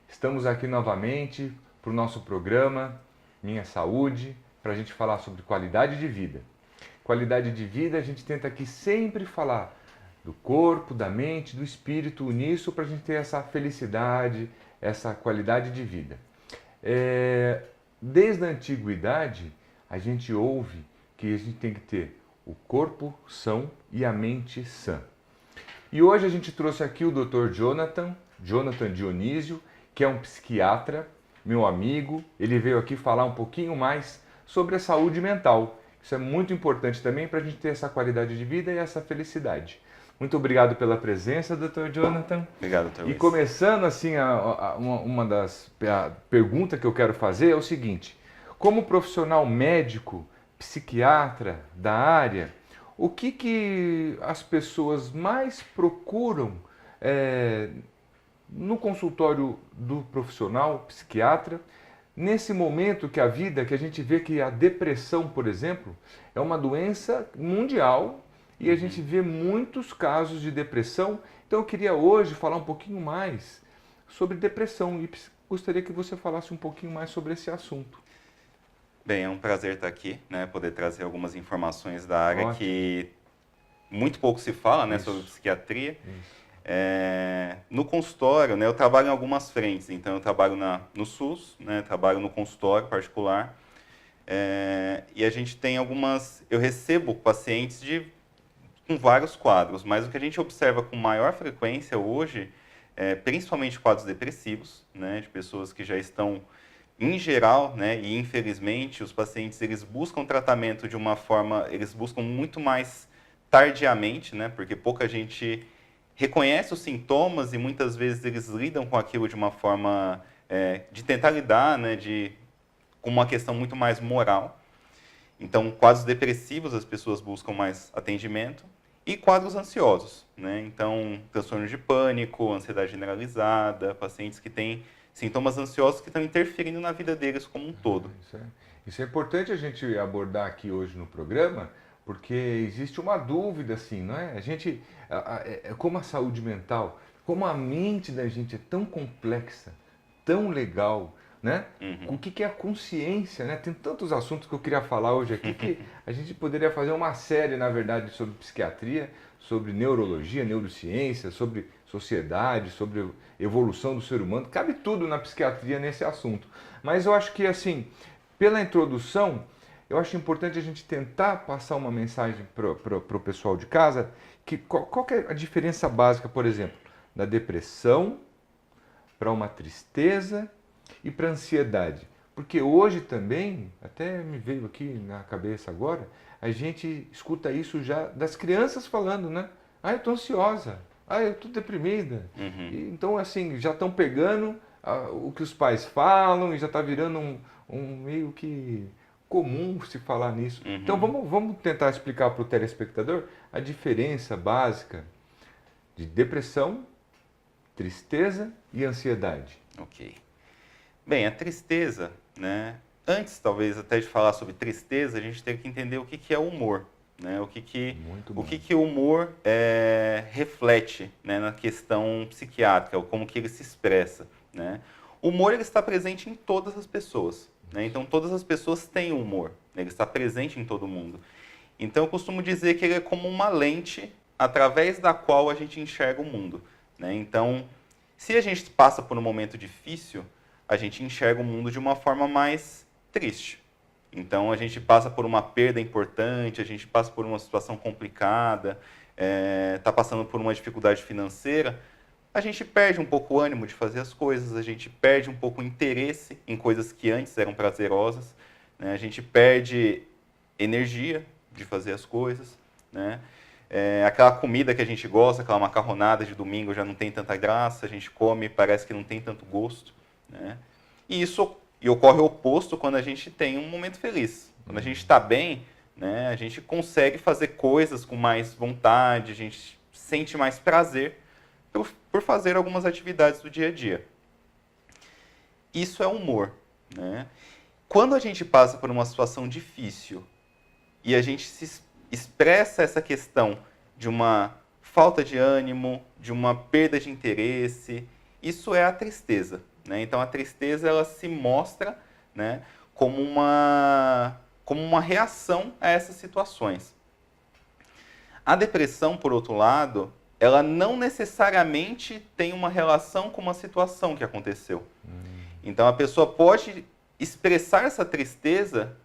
Estamos aqui novamente para o nosso programa Minha Saúde, para a gente falar sobre qualidade de vida. Qualidade de vida, a gente tenta aqui sempre falar do corpo, da mente, do espírito, nisso para a gente ter essa felicidade, essa qualidade de vida. Desde a antiguidade, a gente ouve que a gente tem que ter o corpo são e a mente sã. E hoje a gente trouxe aqui o Dr. Jonathan Dionísio, que é um psiquiatra, meu amigo. Ele veio aqui falar um pouquinho mais sobre a saúde mental. Isso é muito importante também para a gente ter essa qualidade de vida e essa felicidade. Muito obrigado pela presença, Dr. Jonathan. Obrigado, Dr. Luiz. E começando assim, uma das perguntas que eu quero fazer é o seguinte: como profissional médico, psiquiatra da área, o que as pessoas mais procuram no consultório do profissional psiquiatra, nesse momento que a gente vê que a depressão, por exemplo, é uma doença mundial e a gente vê muitos casos de depressão. Então eu queria hoje falar um pouquinho mais sobre depressão e gostaria que você falasse um pouquinho mais sobre esse assunto. Bem, é um prazer estar aqui, né, poder trazer algumas informações da área. Ótimo. Que muito pouco se fala, né, Isso. sobre psiquiatria. Isso. No consultório, né, eu trabalho em algumas frentes. Então, eu trabalho no SUS, né, trabalho no consultório particular. E a gente tem eu recebo pacientes com vários quadros, mas o que a gente observa com maior frequência hoje, principalmente quadros depressivos, né, de pessoas que já estão, em geral, né, e infelizmente, os pacientes eles buscam tratamento de uma forma, eles buscam muito mais tardiamente, né, porque pouca gente reconhece os sintomas e muitas vezes eles lidam com aquilo de uma forma de tentar lidar, né, com uma questão muito mais moral. Então, quadros depressivos, as pessoas buscam mais atendimento, e quadros ansiosos, né? Então, transtornos de pânico, ansiedade generalizada, pacientes que têm sintomas ansiosos que estão interferindo na vida deles como um todo. Isso é importante a gente abordar aqui hoje no programa, porque existe uma dúvida, assim, não é? Como a saúde mental, como a mente da gente é tão complexa, tão legal, né? O que é a consciência, né? Tem tantos assuntos que eu queria falar hoje aqui que a gente poderia fazer uma série, na verdade, sobre psiquiatria, sobre neurologia, neurociência, sobre sociedade, sobre evolução do ser humano. Cabe tudo na psiquiatria nesse assunto. Mas eu acho que, assim, pela introdução, eu acho importante a gente tentar passar uma mensagem para o pessoal de casa, que qual que é a diferença básica, por exemplo, da depressão para uma tristeza e para a ansiedade. Porque hoje também, até me veio aqui na cabeça agora, a gente escuta isso já das crianças falando, né? Ah, eu estou ansiosa. Ah, eu estou deprimida. Então, assim, já estão pegando o que os pais falam e já está virando um meio que comum se falar nisso. Então, vamos tentar explicar para o telespectador a diferença básica de depressão, tristeza e ansiedade. Ok. Bem, a tristeza, né? Antes, talvez, até de falar sobre tristeza, a gente tem que entender o que é o humor, né? O que o humor reflete, né, na questão psiquiátrica, como que ele se expressa, né? O humor ele está presente em todas as pessoas, né? Então, todas as pessoas têm humor, né? Ele está presente em todo mundo. Então, eu costumo dizer que ele é como uma lente através da qual a gente enxerga o mundo, né? Então, se a gente passa por um momento difícil, a gente enxerga o mundo de uma forma mais triste. Então, a gente passa por uma perda importante, a gente passa por uma situação complicada, está passando por uma dificuldade financeira, a gente perde um pouco o ânimo de fazer as coisas, a gente perde um pouco o interesse em coisas que antes eram prazerosas, né? A gente perde energia de fazer as coisas, né? Aquela comida que a gente gosta, aquela macarronada de domingo já não tem tanta graça, a gente come, parece que não tem tanto gosto, né? E ocorre o oposto quando a gente tem um momento feliz. Quando a gente está bem, né, a gente consegue fazer coisas com mais vontade, a gente sente mais prazer por fazer algumas atividades do dia a dia. Isso é humor, né? Quando a gente passa por uma situação difícil e a gente expressa essa questão de uma falta de ânimo, de uma perda de interesse, isso é a tristeza, né? Então a tristeza ela se mostra, né, como uma reação a essas situações. A depressão, por outro lado, ela não necessariamente tem uma relação com uma situação que aconteceu. Então a pessoa pode expressar essa tristeza,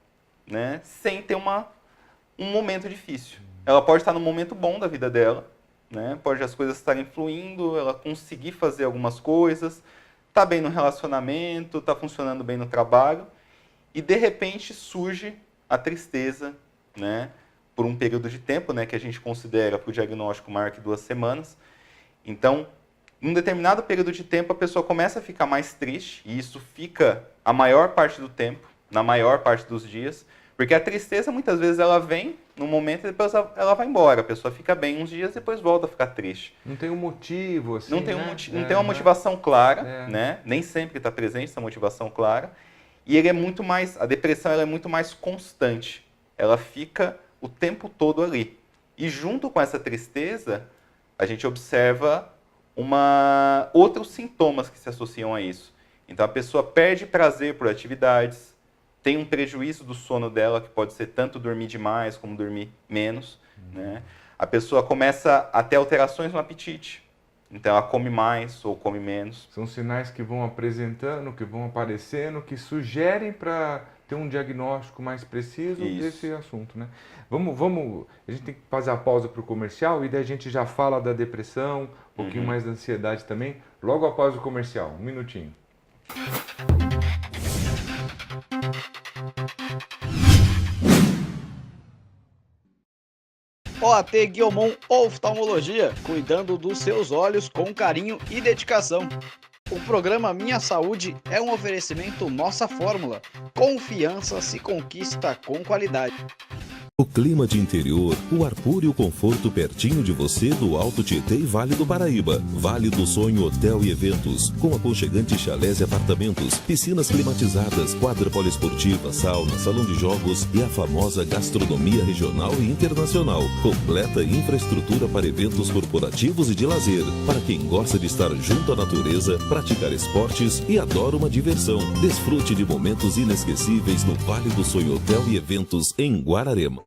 né, sem ter um momento difícil. Ela pode estar no momento bom da vida dela, né, pode as coisas estarem fluindo, ela conseguir fazer algumas coisas, tá bem no relacionamento, tá funcionando bem no trabalho, e de repente surge a tristeza, né, por um período de tempo, né, que a gente considera para o diagnóstico maior que 2 semanas. Então, num determinado período de tempo, a pessoa começa a ficar mais triste, e isso fica a maior parte do tempo, na maior parte dos dias, porque a tristeza, muitas vezes, ela vem num momento e depois ela vai embora. A pessoa fica bem uns dias e depois volta a ficar triste. Não tem um motivo, assim, não tem, né? Não tem uma motivação clara, né? Nem sempre está presente essa motivação clara. E ele é muito mais, a depressão ela é muito mais constante. Ela fica o tempo todo ali. E junto com essa tristeza, a gente observa outros sintomas que se associam a isso. Então a pessoa perde prazer por atividades, tem um prejuízo do sono dela, que pode ser tanto dormir demais como dormir menos, né? A pessoa começa a ter alterações no apetite. Então ela come mais ou come menos. São sinais que vão apresentando, que vão aparecendo, que sugerem para ter um diagnóstico mais preciso desse assunto, né? A gente tem que fazer a pausa para o comercial e daí a gente já fala da depressão, um pouquinho mais da ansiedade também, logo após o comercial. Um minutinho. OAT Guiomon Oftalmologia, cuidando dos seus olhos com carinho e dedicação. O programa Minha Saúde é um oferecimento Nossa Fórmula. Confiança se conquista com qualidade. O clima de interior, o ar puro e o conforto pertinho de você do Alto Tietê e Vale do Paraíba. Vale do Sonho Hotel e Eventos, com aconchegantes chalés e apartamentos, piscinas climatizadas, quadra poliesportiva, sauna, salão de jogos e a famosa gastronomia regional e internacional. Completa infraestrutura para eventos corporativos e de lazer, para quem gosta de estar junto à natureza, praticar esportes e adora uma diversão. Desfrute de momentos inesquecíveis no Vale do Sonho Hotel e Eventos, em Guararema.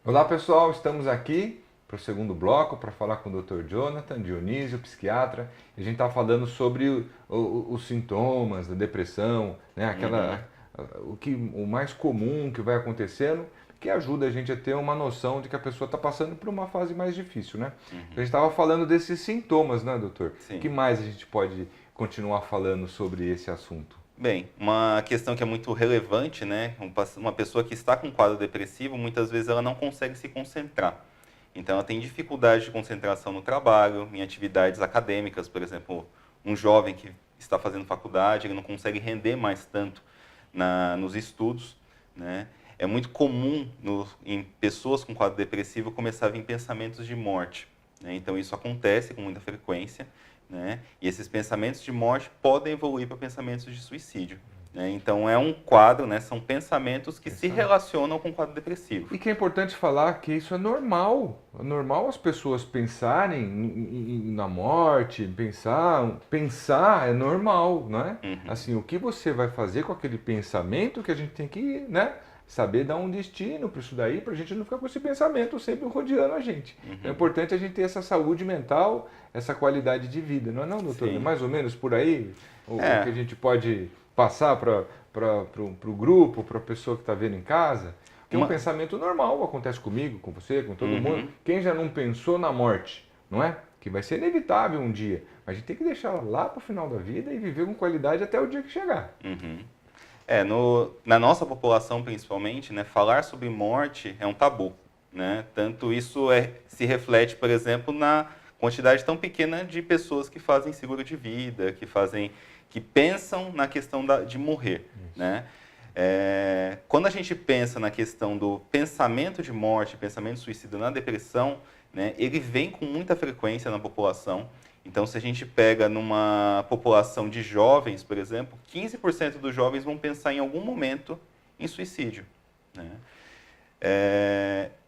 Olá pessoal, estamos aqui para o segundo bloco para falar com o Dr. Jonathan Dionísio, psiquiatra. A gente está falando sobre os sintomas da depressão, né? O mais comum que vai acontecendo, que ajuda a gente a ter uma noção de que a pessoa está passando por uma fase mais difícil, né? A gente estava falando desses sintomas, né, doutor? Sim. O que mais a gente pode continuar falando sobre esse assunto? Bem, uma questão que é muito relevante, né? Uma pessoa que está com um quadro depressivo, muitas vezes ela não consegue se concentrar. Então, ela tem dificuldade de concentração no trabalho, em atividades acadêmicas, por exemplo, um jovem que está fazendo faculdade, ele não consegue render mais tanto nos estudos, né? É muito comum em pessoas com quadro depressivo começar a vir pensamentos de morte, né? Então, isso acontece com muita frequência, né? E esses pensamentos de morte podem evoluir para pensamentos de suicídio, né? Então é um quadro, né? São pensamentos que se relacionam com o quadro depressivo. E que é importante falar que isso é normal. É normal as pessoas pensarem na morte, pensar é normal, não é? Assim, o que você vai fazer com aquele pensamento que a gente tem que, né, saber dar um destino para isso daí, para a gente não ficar com esse pensamento sempre rodeando a gente. É importante a gente ter essa saúde mental, essa qualidade de vida, não é não, doutor? Sim. É mais ou menos por aí o que a gente pode passar para o grupo, para a pessoa que está vendo em casa? Que é um pensamento normal, acontece comigo, com você, com todo mundo. Quem já não pensou na morte, não é? Que vai ser inevitável um dia. Mas a gente tem que deixar ela lá para o final da vida e viver com qualidade até o dia que chegar. Na nossa população, principalmente, né, falar sobre morte é um tabu. Né? Tanto isso se reflete, por exemplo, na quantidade tão pequena de pessoas que fazem seguro de vida, que pensam na questão de morrer. Né? Quando a gente pensa na questão do pensamento de morte, pensamento suicida na depressão, né, ele vem com muita frequência na população. Então, se a gente pega numa população de jovens, por exemplo, 15% dos jovens vão pensar em algum momento em suicídio. Né?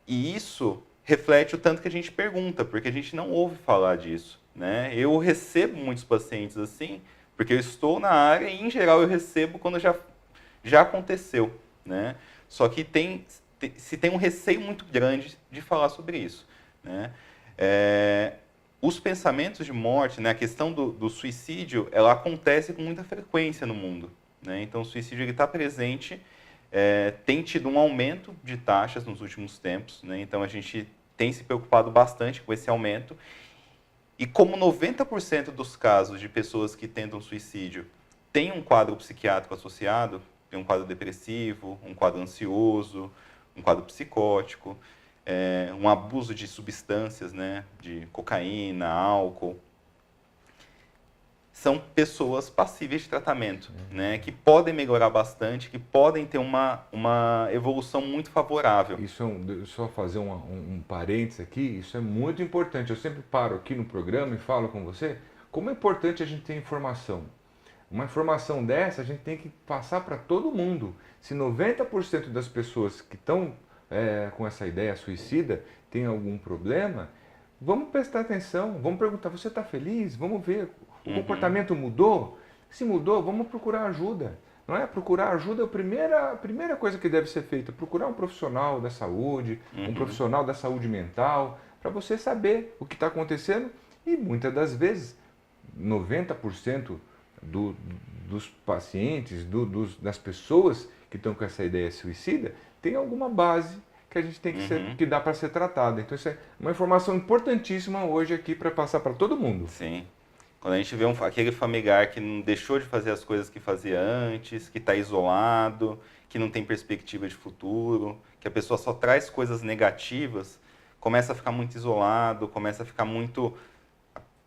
E isso reflete o tanto que a gente pergunta, porque a gente não ouve falar disso. Né? Eu recebo muitos pacientes assim, porque eu estou na área e, em geral, eu recebo quando já aconteceu. Né? Só que se tem um receio muito grande de falar sobre isso. Né? Os pensamentos de morte, né, a questão do suicídio, ela acontece com muita frequência no mundo. Né? Então, o suicídio está presente, tem tido um aumento de taxas nos últimos tempos. Né? Então, a gente tem se preocupado bastante com esse aumento. E como 90% dos casos de pessoas que tentam suicídio têm um quadro psiquiátrico associado, tem um quadro depressivo, um quadro ansioso, um quadro psicótico, um abuso de substâncias, né, de cocaína, álcool, são pessoas passíveis de tratamento, né, que podem melhorar bastante, que podem ter uma evolução muito favorável. Isso só fazer um parênteses aqui, isso é muito importante. Eu sempre paro aqui no programa e falo com você como é importante a gente ter informação. Uma informação dessa a gente tem que passar para todo mundo. Se 90% das pessoas que estão com essa ideia suicida tem algum problema, vamos prestar atenção, vamos perguntar, você está feliz? Vamos ver, o comportamento mudou? Se mudou, vamos procurar ajuda. Não é? Procurar ajuda é a primeira coisa que deve ser feita, procurar um profissional da saúde, um profissional da saúde mental, para você saber o que está acontecendo e muitas das vezes, 90% dos pacientes, das pessoas que estão com essa ideia suicida, tem alguma base que a gente tem que dá para ser tratada. Então, isso é uma informação importantíssima hoje aqui para passar para todo mundo. Sim. Quando a gente vê aquele familiar que não deixou de fazer as coisas que fazia antes, que está isolado, que não tem perspectiva de futuro, que a pessoa só traz coisas negativas, começa a ficar muito isolado, começa a ficar muito...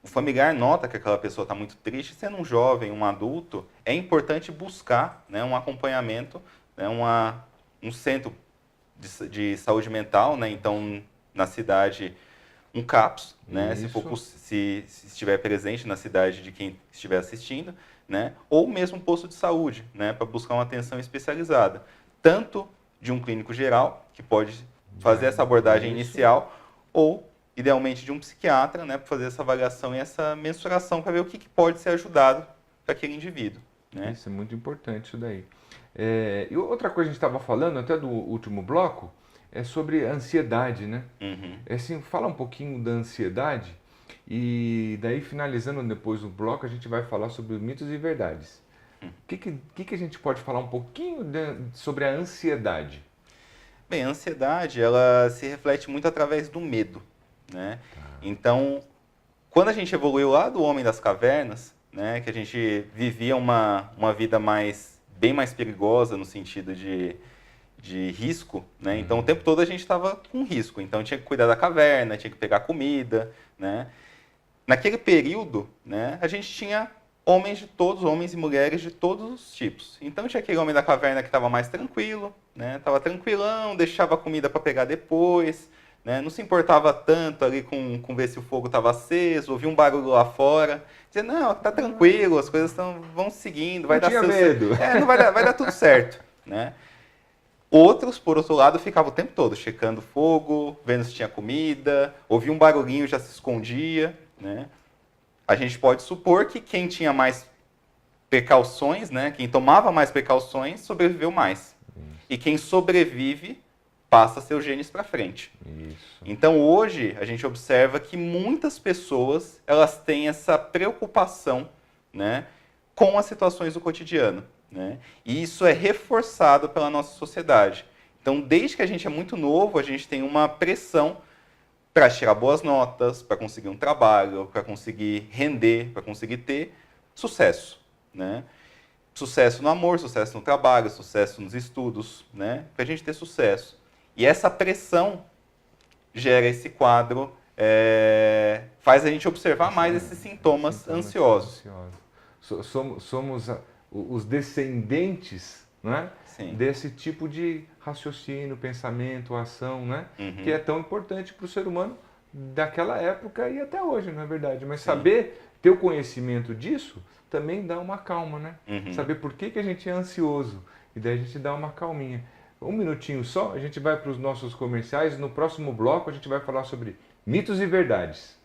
O familiar nota que aquela pessoa está muito triste. Sendo um jovem, um adulto, é importante buscar, né, um acompanhamento, né, um centro de saúde mental, né? Então, na cidade, um CAPS, né? Se estiver presente na cidade de quem estiver assistindo, né? Ou mesmo um posto de saúde, né? Para buscar uma atenção especializada, tanto de um clínico geral, que pode fazer essa abordagem inicial, ou, idealmente, de um psiquiatra, né? Para fazer essa avaliação e essa mensuração para ver o que pode ser ajudado para aquele indivíduo. Né? Isso é muito importante, isso daí. E outra coisa que a gente estava falando, até do último bloco, é sobre a ansiedade, né? Assim, fala um pouquinho da ansiedade e daí, finalizando depois do bloco, a gente vai falar sobre mitos e verdades. O que a gente pode falar um pouquinho sobre a ansiedade? Bem, a ansiedade, ela se reflete muito através do medo, né? Então, quando a gente evoluiu lá do Homem das Cavernas, né, que a gente vivia uma vida bem mais perigosa no sentido de risco, né? Então, o tempo todo a gente estava com risco. Então, tinha que cuidar da caverna, tinha que pegar comida, né? Naquele período, né, a gente tinha homens e mulheres de todos os tipos. Então, tinha aquele homem da caverna que estava mais tranquilo, né? Estava tranquilão, deixava a comida para pegar depois, né? Não se importava tanto ali com ver se o fogo estava aceso, ouvia um barulho lá fora, dizia, não, tá tranquilo, as coisas vão seguindo, vai dar medo. Não vai dar tudo certo, né? Outros, por outro lado, ficavam o tempo todo checando fogo, vendo se tinha comida, ouvia um barulhinho, já se escondia, né? A gente pode supor que quem tinha mais precauções, né, quem tomava mais precauções, sobreviveu mais. E quem sobrevive passa seus genes para frente. Isso. Então, hoje, a gente observa que muitas pessoas elas têm essa preocupação, né, com as situações do cotidiano. Né? E isso é reforçado pela nossa sociedade. Então, desde que a gente é muito novo, a gente tem uma pressão para tirar boas notas, para conseguir um trabalho, para conseguir render, para conseguir ter sucesso. Né? sucesso no amor, sucesso no trabalho, sucesso nos estudos, né? Para a gente ter sucesso. E essa pressão gera esse quadro, faz a gente observar mais esses sintomas ansiosos. Somos os descendentes, né? Sim. Desse tipo de raciocínio, pensamento, ação, né? Que é tão importante para o ser humano daquela época e até hoje, não é verdade? Mas saber ter o conhecimento disso também dá uma calma, né? Saber por que a gente é ansioso e daí a gente dá uma calminha. Um minutinho só, a gente vai para os nossos comerciais. No próximo bloco a gente vai falar sobre mitos e verdades.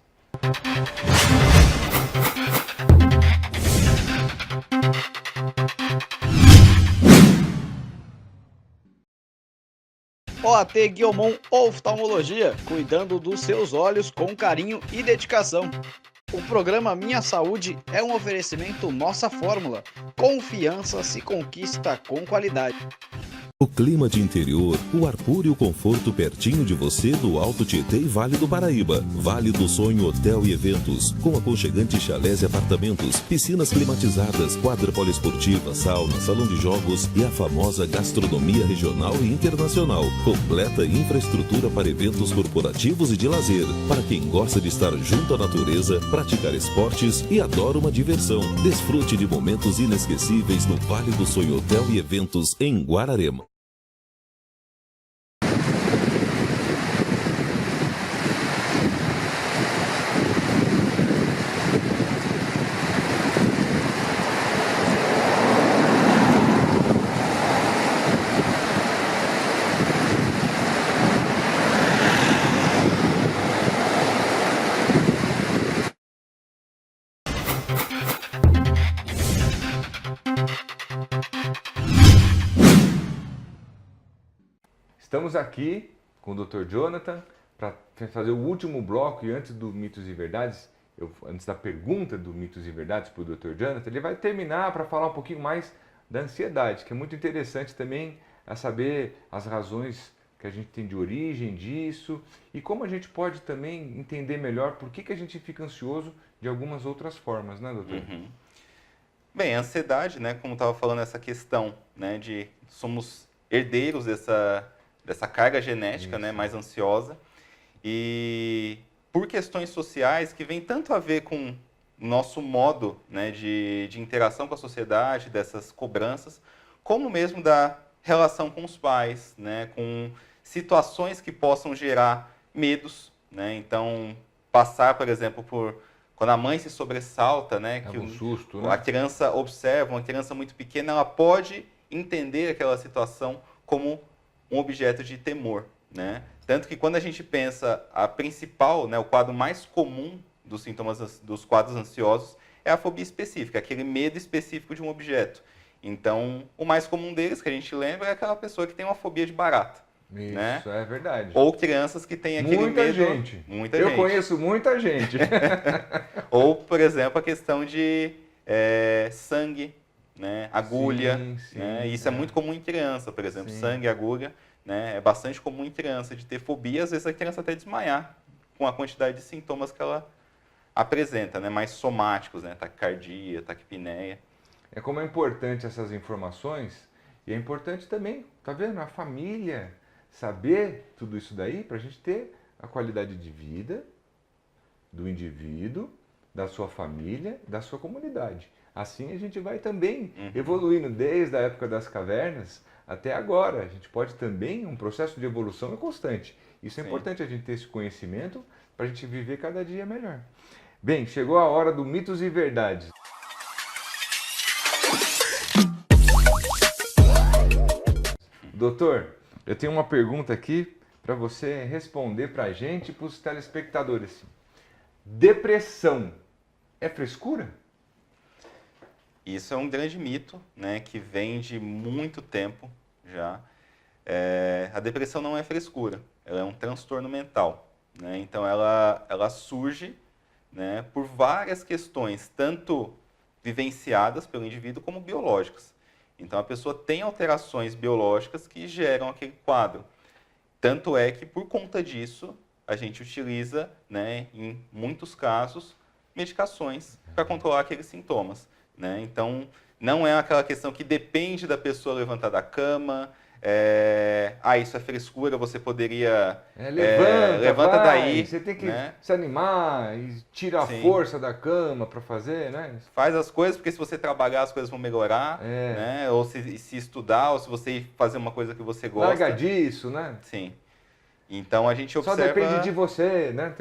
OAT Guiomon Oftalmologia, cuidando dos seus olhos com carinho e dedicação. O programa Minha Saúde é um oferecimento Nossa Fórmula. Confiança se conquista com qualidade. O clima de interior, o ar puro e o conforto pertinho de você do Alto Tietê e Vale do Paraíba. Vale do Sonho Hotel e Eventos, com aconchegantes chalés e apartamentos, piscinas climatizadas, quadra poliesportiva, sauna, salão de jogos e a famosa gastronomia regional e internacional. Completa infraestrutura para eventos corporativos e de lazer. Para quem gosta de estar junto à natureza, praticar esportes e adora uma diversão. Desfrute de momentos inesquecíveis no Vale do Sonho Hotel e Eventos, em Guararema. Estamos aqui com o Dr. Jonathan para fazer o último bloco e antes do Mitos e Verdades, antes da pergunta do Mitos e Verdades para o Dr. Jonathan, ele vai terminar para falar um pouquinho mais da ansiedade, que é muito interessante também a saber as razões que a gente tem de origem disso e como a gente pode também entender melhor por que a gente fica ansioso de algumas outras formas, né, doutor? Bem, a ansiedade, né, como estava falando, essa questão, né, de somos herdeiros dessa carga genética, né, mais ansiosa, e por questões sociais que vem tanto a ver com o nosso modo, né, de interação com a sociedade, dessas cobranças, como mesmo da relação com os pais, né, com situações que possam gerar medos, né, então passar, por exemplo, quando a mãe se sobressalta, né, que susto, né? A criança observa, uma criança muito pequena, ela pode entender aquela situação como um objeto de temor, né? Tanto que quando a gente pensa a principal, né, o quadro mais comum dos sintomas dos quadros ansiosos é a fobia específica, aquele medo específico de um objeto. Então, o mais comum deles, que a gente lembra, é aquela pessoa que tem uma fobia de barata. Isso, né? é verdade. Ou crianças que têm aquele muita medo... Gente. Eu conheço muita gente. Ou, por exemplo, a questão de sangue, né? Agulha. Sim, né? Isso é muito comum em criança, por exemplo. Sim. Sangue, agulha. Né? É bastante comum em criança de ter fobia. Às vezes a criança até desmaiar com a quantidade de sintomas que ela apresenta, né? Mais somáticos, né? Taquicardia, taquipneia. É como é importante essas informações e é importante também, tá vendo? A família saber tudo isso daí para a gente ter a qualidade de vida do indivíduo, da sua família, da sua comunidade. Assim a gente vai também evoluindo desde a época das cavernas até agora. A gente pode também, um processo de evolução é constante. Isso é importante a gente ter esse conhecimento para a gente viver cada dia melhor. Bem, chegou a hora do Mitos e Verdades. Doutor, eu tenho uma pergunta aqui para você responder para a gente e para os telespectadores. Depressão é frescura? Isso é um grande mito, né, que vem de muito tempo já. A depressão não é frescura, ela é um transtorno mental. Né? Então ela surge, né, por várias questões, tanto vivenciadas pelo indivíduo como biológicas. Então, a pessoa tem alterações biológicas que geram aquele quadro. Tanto é que, por conta disso, a gente utiliza, né, em muitos casos, medicações para controlar aqueles sintomas. Né? Então, Não é aquela questão que depende da pessoa levantar da cama. Isso é frescura, você poderia... levanta vai, daí. Você tem que né? se animar e tira a Sim. força da cama para fazer, né? Faz as coisas, porque se você trabalhar, as coisas vão melhorar. Né? Ou se estudar, ou se você ir fazer uma coisa que você gosta. Larga disso, né? Sim. Então a gente observa... Só depende de você, né?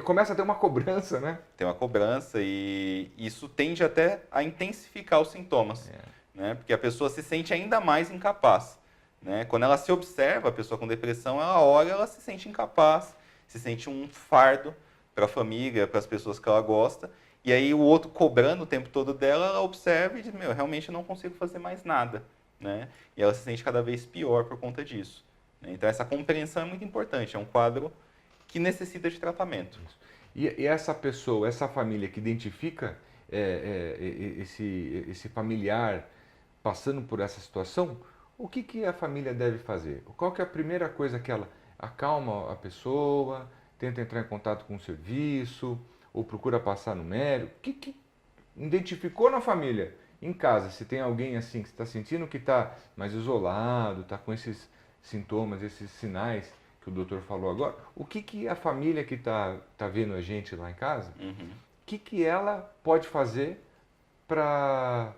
Começa a ter uma cobrança, né? Tem uma cobrança e isso tende até a intensificar os sintomas. Né? Porque a pessoa se sente ainda mais incapaz. Né? Quando ela se observa, a pessoa com depressão, ela se sente incapaz, se sente um fardo para a família, para as pessoas que ela gosta. E aí o outro cobrando o tempo todo dela, ela observa e diz, realmente eu não consigo fazer mais nada. Né? E ela se sente cada vez pior por conta disso. Então, essa compreensão é muito importante. É um quadro que necessita de tratamento. E essa pessoa, essa família que identifica esse familiar passando por essa situação, o que a família deve fazer? Qual que é a primeira coisa que ela acalma a pessoa, tenta entrar em contato com o serviço, ou procura passar no médico? O que identificou na família? Em casa, se tem alguém assim que está sentindo que está mais isolado, está com esses sintomas, esses sinais que o doutor falou agora, o que a família que está vendo a gente lá em casa, o que ela pode fazer para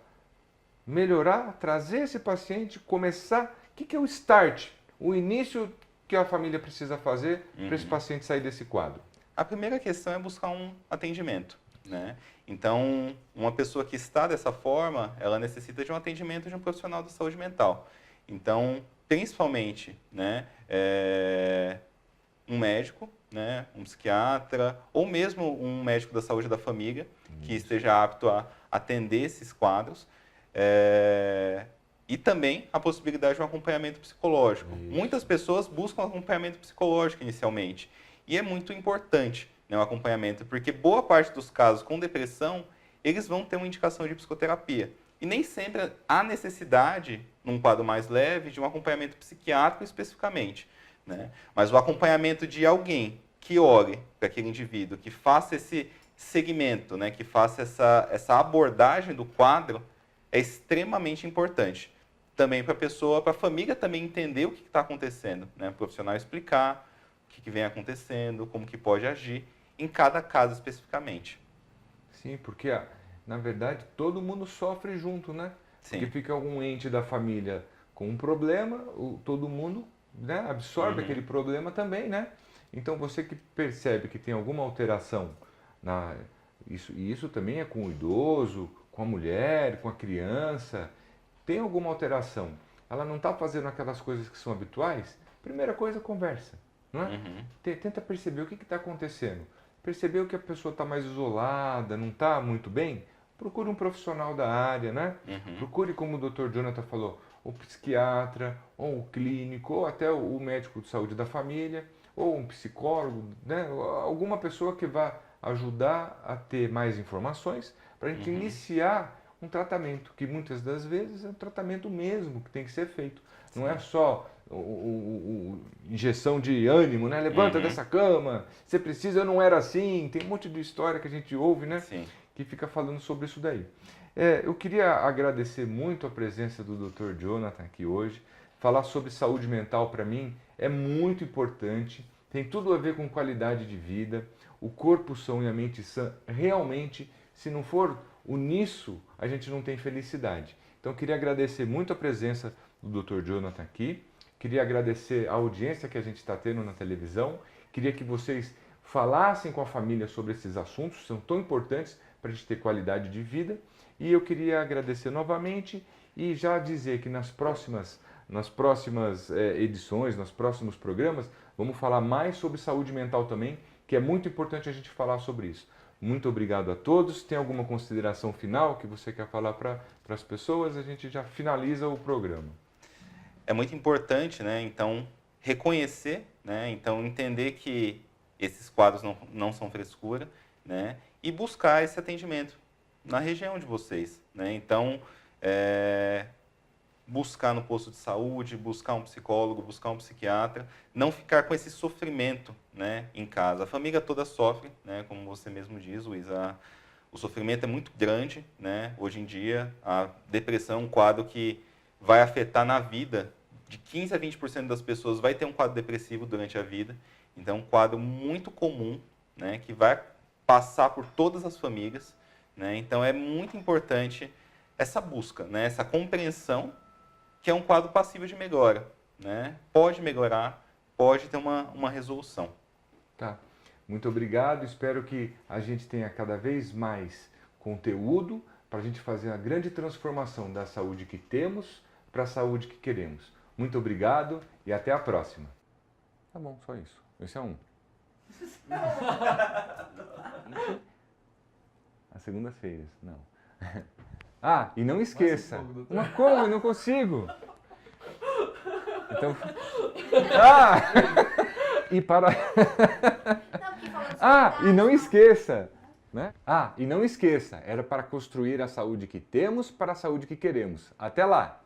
melhorar, trazer esse paciente, começar, o que é o start, o início que a família precisa fazer para esse paciente sair desse quadro? A primeira questão é buscar um atendimento. Né? Então, uma pessoa que está dessa forma, ela necessita de um atendimento de um profissional da saúde mental. Então, principalmente, né, um médico, né, um psiquiatra, ou mesmo um médico da saúde da família, que esteja apto a atender esses quadros. E também a possibilidade de um acompanhamento psicológico. Muitas pessoas buscam acompanhamento psicológico inicialmente. E é muito importante, né, o acompanhamento, porque boa parte dos casos com depressão, eles vão ter uma indicação de psicoterapia. E nem sempre há necessidade, num quadro mais leve, de um acompanhamento psiquiátrico especificamente. Né? Mas o acompanhamento de alguém que olhe para aquele indivíduo, que faça esse segmento, né, que faça essa abordagem do quadro, é extremamente importante. Também para a pessoa, para a família também entender o que está acontecendo. Né? O profissional explicar o que vem acontecendo, como que pode agir, em cada caso especificamente. Sim, porque na verdade todo mundo sofre junto, né? Sim. Porque fica algum ente da família com um problema, todo mundo, né, absorve aquele problema também, né? Então você que percebe que tem alguma alteração, isso também é com o idoso, com a mulher, com a criança, tem alguma alteração, ela não está fazendo aquelas coisas que são habituais, primeira coisa, conversa. Não é? Tenta perceber o que está acontecendo. Percebeu que a pessoa está mais isolada, não está muito bem? Procure um profissional da área, né? Procure, como o Dr. Jonathan falou, o psiquiatra, ou o clínico, ou até o médico de saúde da família, ou um psicólogo, né? Alguma pessoa que vá ajudar a ter mais informações para a gente iniciar um tratamento, que muitas das vezes é um tratamento mesmo que tem que ser feito. Não é só injeção de ânimo, né? Levanta dessa cama, você precisa, eu não era assim. Tem um monte de história que a gente ouve, né? Sim. Que fica falando sobre isso daí. Eu queria agradecer muito a presença do Dr. Jonathan aqui hoje. Falar sobre saúde mental para mim é muito importante, tem tudo a ver com qualidade de vida. O corpo são e a mente sã, realmente, se não for uníssono, a gente não tem felicidade. Então, queria agradecer muito a presença do Dr. Jonathan aqui. Queria agradecer a audiência que a gente está tendo na televisão. Queria que vocês falassem com a família sobre esses assuntos, são tão importantes para a gente ter qualidade de vida. E eu queria agradecer novamente e já dizer que nas próximas edições, nos próximos programas, vamos falar mais sobre saúde mental também, que é muito importante a gente falar sobre isso. Muito obrigado a todos. Tem alguma consideração final que você quer falar para as pessoas? A gente já finaliza o programa. É muito importante, né? Então, reconhecer, né? Então, entender que esses quadros não são frescura, né? E buscar esse atendimento na região de vocês, né? Então, buscar no posto de saúde, buscar um psicólogo, buscar um psiquiatra, não ficar com esse sofrimento, né, em casa. A família toda sofre, né, como você mesmo diz, Luiz, O sofrimento é muito grande, né? Hoje em dia, a depressão é um quadro que vai afetar na vida de 15 a 20% das pessoas, vai ter um quadro depressivo durante a vida. Então, é um quadro muito comum, né? Que vai passar por todas as famílias, né? Então, é muito importante essa busca, né? Essa compreensão que é um quadro passível de melhora, né? Pode melhorar, pode ter uma resolução. Tá. Muito obrigado. Espero que a gente tenha cada vez mais conteúdo para a gente fazer a grande transformação da saúde que temos para a saúde que queremos. Muito obrigado e até a próxima. Tá bom, só isso. Esse é um. As segundas-feiras, não. Ah, e não esqueça. Uma como? Eu não consigo. Então. Ah! E para. Ah, e não esqueça. Né? Ah, e não esqueça. Era para construir a saúde que temos para a saúde que queremos. Até lá!